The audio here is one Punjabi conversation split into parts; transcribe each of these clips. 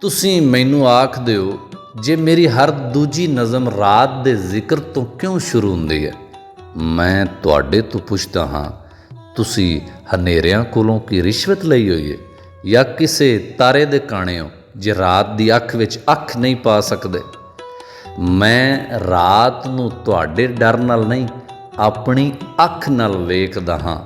ਤੁਸੀਂ ਮੈਨੂੰ ਆਖ ਦਿਓ ਜੇ ਮੇਰੀ ਹਰ ਦੂਜੀ ਨਜ਼ਮ ਰਾਤ ਦੇ ਜ਼ਿਕਰ ਤੋਂ ਕਿਉਂ ਸ਼ੁਰੂ ਹੁੰਦੀ ਹੈ। ਮੈਂ ਤੁਹਾਡੇ ਤੋਂ ਪੁੱਛਦਾ ਹਾਂ, ਤੁਸੀਂ ਹਨੇਰਿਆਂ ਕੋਲੋਂ ਕੀ ਰਿਸ਼ਵਤ ਲਈ ਹੋਈ ਹੈ ਜਾਂ ਕਿਸੇ ਤਾਰੇ ਦੇ ਕਾਣੇ ਹੋ ਜੇ ਰਾਤ ਦੀ ਅੱਖ ਵਿੱਚ ਅੱਖ ਨਹੀਂ ਪਾ ਸਕਦੇ। ਮੈਂ ਰਾਤ ਨੂੰ ਤੁਹਾਡੇ ਡਰ ਨਾਲ ਨਹੀਂ, ਆਪਣੀ ਅੱਖ ਨਾਲ ਵੇਖਦਾ ਹਾਂ।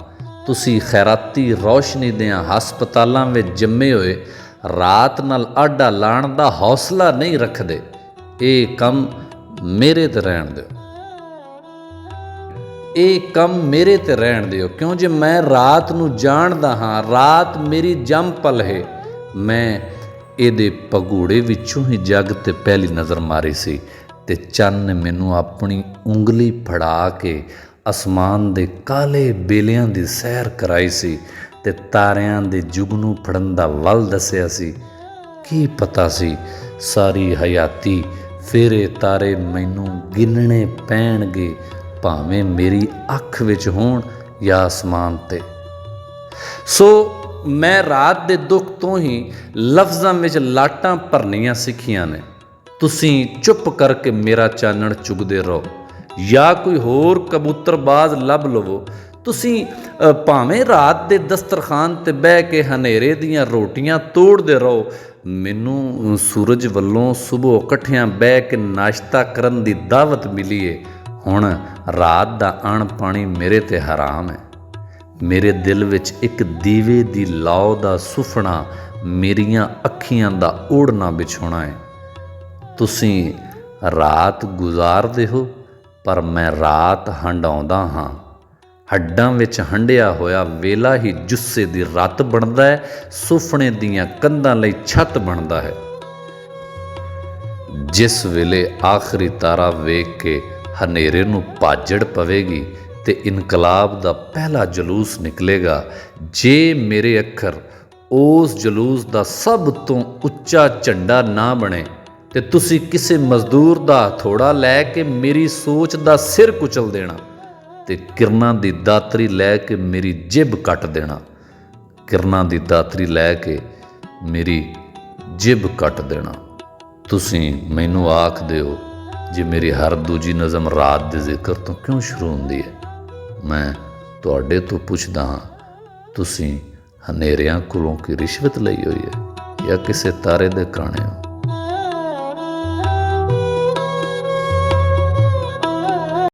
ਤੁਸੀਂ ਖੈਰਾਤੀ ਰੌਸ਼ਨੀ ਦਿਆਂ ਹਸਪਤਾਲਾਂ ਵਿੱਚ ਜੰਮੇ ਹੋਏ ਰਾਤ ਨਾਲ ਆਡਾ ਲਾਣ ਦਾ ਹੌਸਲਾ ਨਹੀਂ ਰੱਖਦੇ। ਇਹ ਕੰਮ ਮੇਰੇ ਤੇ ਰਹਿਣ ਦਿਓ, ਇਹ ਕੰਮ ਮੇਰੇ ਤੇ ਰਹਿਣ ਦਿਓ, ਕਿਉਂ ਜੇ ਮੈਂ ਰਾਤ ਨੂੰ ਜਾਣਦਾ ਹਾਂ। ਰਾਤ ਮੇਰੀ ਜੰਮ ਪਲ ਹੈ। ਮੈਂ ਇਹਦੇ ਭਗੂੜੇ ਵਿੱਚੋਂ ਹੀ ਜੱਗ ਤੇ ਪਹਿਲੀ ਨਜ਼ਰ ਮਾਰੀ ਸੀ ਤੇ ਚੰਨ ਨੇ ਮੈਨੂੰ ਆਪਣੀ ਉਂਗਲੀ ਫੜਾ ਕੇ ਅਸਮਾਨ ਦੇ ਕਾਲੇ ਬੇਲਿਆਂ ਦੀ ਸੈਰ ਕਰਾਈ ਸੀ ਤੇ ਤਾਰਿਆਂ ਦੇ ਜੁਗਨੂੰ ਫੜਨ ਦਾ ਵੱਲ ਦੱਸਿਆ ਸੀ। ਕੀ ਪਤਾ ਸੀ ਸਾਰੀ ਹਯਾਤੀ ਫੇਰੇ ਤਾਰੇ ਮੈਨੂੰ ਗਿਣਨੇ ਪੈਣਗੇ, ਭਾਵੇਂ ਮੇਰੀ ਅੱਖ ਵਿੱਚ ਹੋਣ ਜਾਂ ਅਸਮਾਨ ਤੇ। ਸੋ ਮੈਂ ਰਾਤ ਦੇ ਦੁੱਖ ਤੋਂ ਹੀ ਲਫ਼ਜ਼ਾਂ ਵਿੱਚ ਲਾਟਾਂ ਭਰਨੀਆਂ ਸਿੱਖੀਆਂ ਨੇ। ਤੁਸੀਂ ਚੁੱਪ ਕਰਕੇ ਮੇਰਾ ਚਾਨਣ ਚੁਗਦੇ ਰਹੋ ਜਾਂ ਕੋਈ ਹੋਰ ਕਬੂਤਰਬਾਜ਼ ਲੱਭ ਲਵੋ। ਤੁਸੀਂ ਭਾਵੇਂ ਰਾਤ ਦੇ ਦਸਤਰਖਾਨ 'ਤੇ ਬਹਿ ਕੇ ਹਨੇਰੇ ਦੀਆਂ ਰੋਟੀਆਂ ਤੋੜਦੇ ਰਹੋ। ਮੈਨੂੰ ਸੂਰਜ ਵੱਲੋਂ ਸੁਬਹ ਇਕੱਠਿਆਂ ਬਹਿ ਕੇ ਨਾਸ਼ਤਾ ਕਰਨ ਦੀ ਦਾਵਤ ਮਿਲੀ ਏ। ਹੁਣ ਰਾਤ ਦਾ ਅਣ ਪਾਣੀ ਮੇਰੇ ਤੇ ਹਰਾਮ ਹੈ। ਮੇਰੇ ਦਿਲ ਵਿੱਚ ਇੱਕ ਦੀਵੇ ਦੀ ਲੌ ਦਾ ਸੁਫਨਾ ਮੇਰੀਆਂ ਅੱਖੀਆਂ ਦਾ ਓੜਨਾ ਵਿਛਾਉਣਾ ਹੈ। ਤੁਸੀਂ ਰਾਤ ਗੁਜ਼ਾਰਦੇ ਹੋ ਪਰ ਮੈਂ ਰਾਤ ਹੰਡਾਉਂਦਾ ਹਾਂ। ਹੱਡਾਂ ਵਿੱਚ ਹੰਢਿਆ ਹੋਇਆ ਵੇਲਾ ਹੀ ਜੁੱਸੇ ਦੀ ਰੱਤ ਬਣਦਾ ਹੈ, ਸੁਫਨੇ ਦੀਆਂ ਕੰਧਾਂ ਲਈ ਛੱਤ ਬਣਦਾ ਹੈ। ਜਿਸ ਵੇਲੇ ਆਖਰੀ ਤਾਰਾ ਵੇਖ ਕੇ ਹਨੇਰੇ ਨੂੰ ਭਾਜੜ ਪਵੇਗੀ ਤੇ ਇਨਕਲਾਬ ਦਾ ਪਹਿਲਾ ਜਲੂਸ ਨਿਕਲੇਗਾ, ਜੇ ਮੇਰੇ ਅੱਖਰ ਉਸ ਜਲੂਸ ਦਾ ਸਭ ਤੋਂ ਉੱਚਾ ਝੰਡਾ ਨਾ ਬਣੇ ਤੇ ਤੁਸੀਂ ਕਿਸੇ ਮਜ਼ਦੂਰ ਦਾ ਹਥੌੜਾ ਲੈ ਕੇ ਮੇਰੀ ਸੋਚ ਦਾ ਸਿਰ ਕੁਚਲ ਦੇਣਾ ਤੇ ਕਿਰਨਾਂ ਦੀ ਦਾਤਰੀ ਲੈ ਕੇ ਮੇਰੀ ਜਿਭ ਕੱਟ ਦੇਣਾ। ਕਿਰਨਾਂ ਦੀ ਦਾਤਰੀ ਲੈ ਕੇ ਮੇਰੀ ਜਿਭ ਕੱਟ ਦੇਣਾ। ਤੁਸੀਂ ਮੈਨੂੰ ਆਖ ਦਿਓ ਜੇ ਮੇਰੀ ਹਰ ਦੂਜੀ ਨਜ਼ਮ ਰਾਤ ਦੇ ਜ਼ਿਕਰ ਤੋਂ ਕਿਉਂ ਸ਼ੁਰੂ ਹੁੰਦੀ ਹੈ। ਮੈਂ ਤੁਹਾਡੇ ਤੋਂ ਪੁੱਛਦਾ ਹਾਂ, ਤੁਸੀਂ ਹਨੇਰਿਆਂ ਕੋਲੋਂ ਕੀ ਰਿਸ਼ਵਤ ਲਈ ਹੋਈ ਹੈ ਜਾਂ ਕਿਸੇ ਤਾਰੇ ਦੇ ਕਾਣੇ ਹੋ।